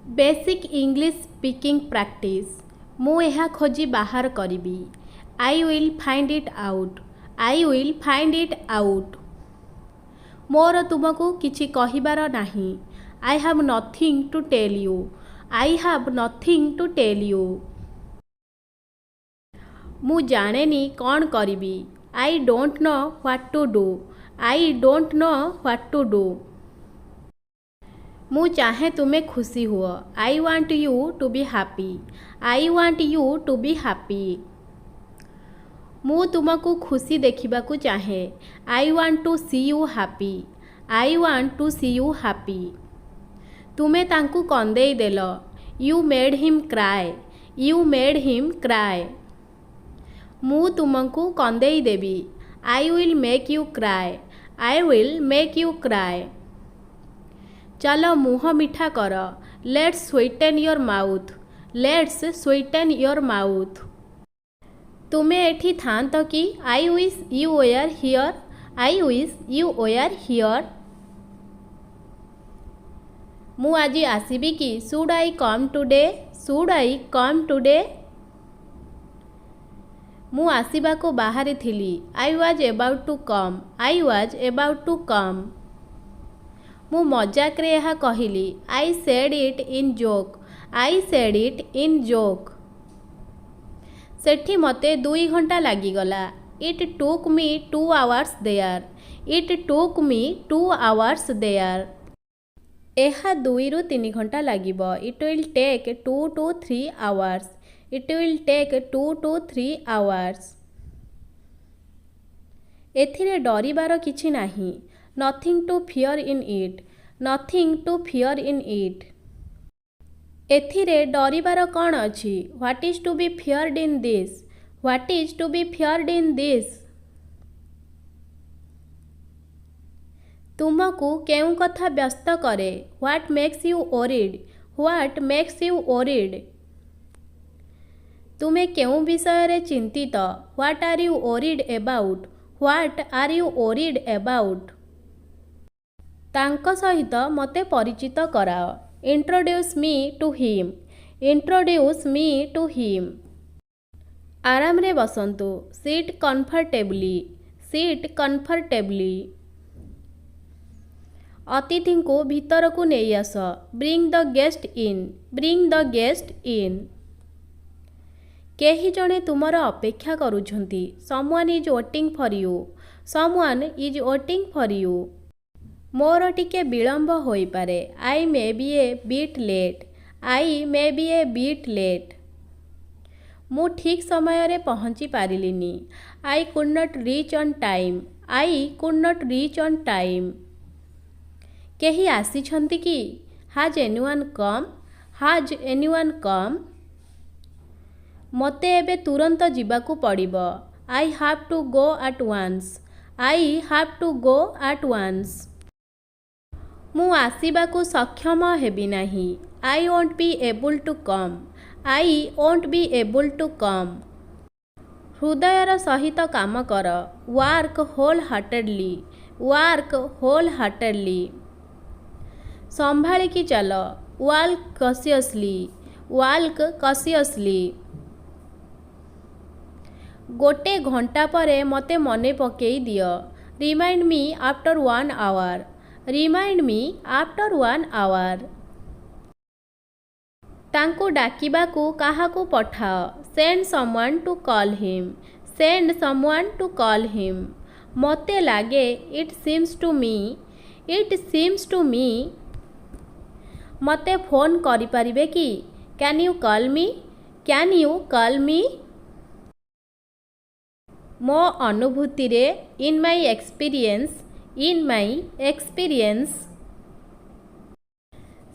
Basic English speaking practice मु यह खोजी बाहर करी I will find it out I will find it out मोर तुमको किछि कहिबार नाही I have nothing to tell you I have nothing to tell you मु जानेनी कौन करी I don't know what to do I don't know what to do मु चाहे तुम्हें खुशी हुआ I want you to be happy I want you to be happy मु तुमको खुशी देखिबाकू चाहे आई want to see you happy I want to see you happy तुम्हें तांकू कंदेई देल you made him cry you made him cry मु तुमको कंदेई देवी I will make you cry I will make you cry चलो मुँह मीठा कर let's sweeten your mouth let's sweeten your mouth तुम्हें एठी थांत कि I wish you were here I wish you were here मु आज आसबि कि should I come today should I come today मु आसबा को बाहरी थिली I was about to come I was about to come मु मजाक रे यह कहली I said it in joke I said it in joke सेठी मते 2 घंटा लागिगला it took me 2 hours there it took me 2 hours there यह 2 रु 3 घंटा लागिबो it will take 2 to 3 hours it will take 2 to 3 hours एथिरे डरिबार किछि नाही nothing to fear in it nothing to fear in it एथिरे डरिबार कौन अछि what is to be feared in this what is to be feared in this तुमको केउ कथा व्यस्त करे what makes you worried what makes you worried तुमे केउ विषय रे चिंतित what are you worried about what are you worried about तांको सहित मते परिचित कराओ introduce me to him introduce me to him आराम रे बसंतु सीट कंफर्टेबली सीट कंफर्टेबली अतिथि को भीतर को नहीं आस bring the guest in bring the guest in केही जणे तुमर अपेक्षा करुछंती someone is waiting for you someone is waiting for you मोर टिके विलंब होई पारे I may be a bit late I may be a bit late मु ठीक समय रे पहुँची पारिलिनी I could not reach on time I could not reach on time केही आसी छंती कि हाज एनीवन कम हाज एनीवन कम मते एबे तुरंत जीवाकू पड़िबो I have to go at once I have to go at once मु आसीबाकू सक्षम हेबी नाही I won't be able to come I won't be able to come हृदयर सहित काम कर work wholeheartedly work wholeheartedly संभाळिकी चल वाल्क कसियसली वाल्क कसियसली गोटे घंटा परे मते मने पकेई दियो remind me after 1 hour remind me after 1 hour तांको डाकिबाकू काहाकू पठाओ send someone to call him send someone to call him मते लागे it seems to me it seems to me मते फोन करि परिबे कि can you call me can you call me मो अनुभूति रे इन माई एक्सपीरियंस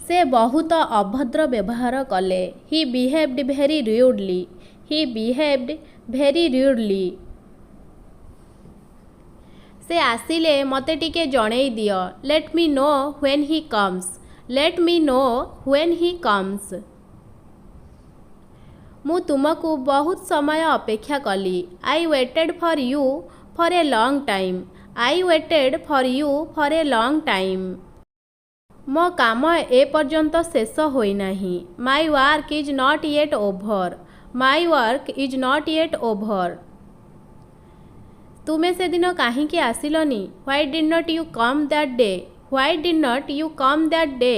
से बहुत अभद्र व्यवहार कले he behaved very rudely he behaved very rudely से आसिले मते टिके जणेई दियो let me know when he comes let me know when he comes मु तुमको बहुत समय अपेक्षा कली I waited for you for a long time I waited for you for a long time मो काम ए पर्यंत शेष होइनाही। My work is not yet over. My work is not yet over. तुमे से दिन कहीं आसिलनी? Why did not you come that day? Why did not you come that day?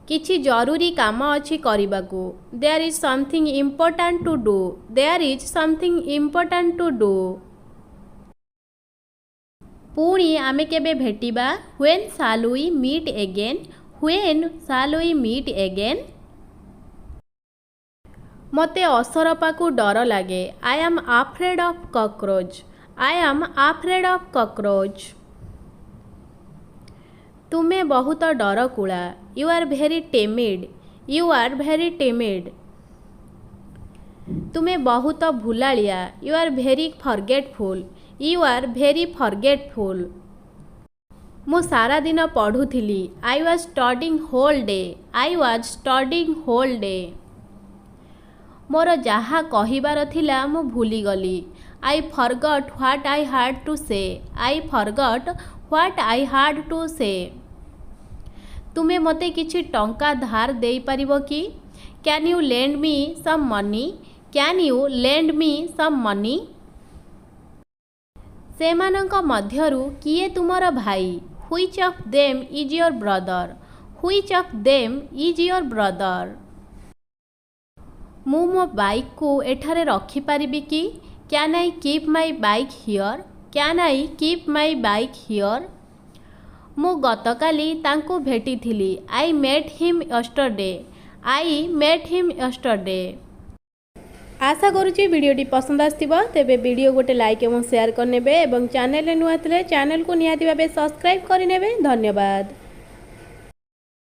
किछि जरूरी काम अछि करिबाकू। There is something important to do. There is something important to do. पुणी आमे केबे भेटिबा? When shall we meet again? When shall we meet again? मते असरपा को डर लगे। I am afraid of cockroach. I am afraid of cockroach. तुमे बहुत डरकुड़ा। You are very timid. You are very timid. तुमे बहुत भुलालिया। You are very forgetful. You are very forgetful. मु सारा दिन पढ़ुथिली। I was studying whole day. I was studying whole day. मोर जहा कहिबार थिला मु भूलीगली। I forgot what I had to say. I forgot what I had to say. तुमे मते किछि टंका धार देई परिबो कि? Can you lend me some money? Can you lend me some money? सेमानंक मध्यरु किए तुमर भाई? Which of them is your brother? Which of them is your brother? मु मो बाइक को एठारे रखी पारिबी कि? Can I keep my bike here? Can I keep my bike here? मु गतकाली तांको भेटी थिली। I met him yesterday. I met him yesterday. आशा करुच्ची वीडियोटी पसंद आसथिबो। तेबे वीडियो गोटे लाइक एवं शेयर करनेबे एवं चैनल नुआ थिले चैनल को निहाती भाबे सब्सक्राइब करिनेबे। धन्यवाद।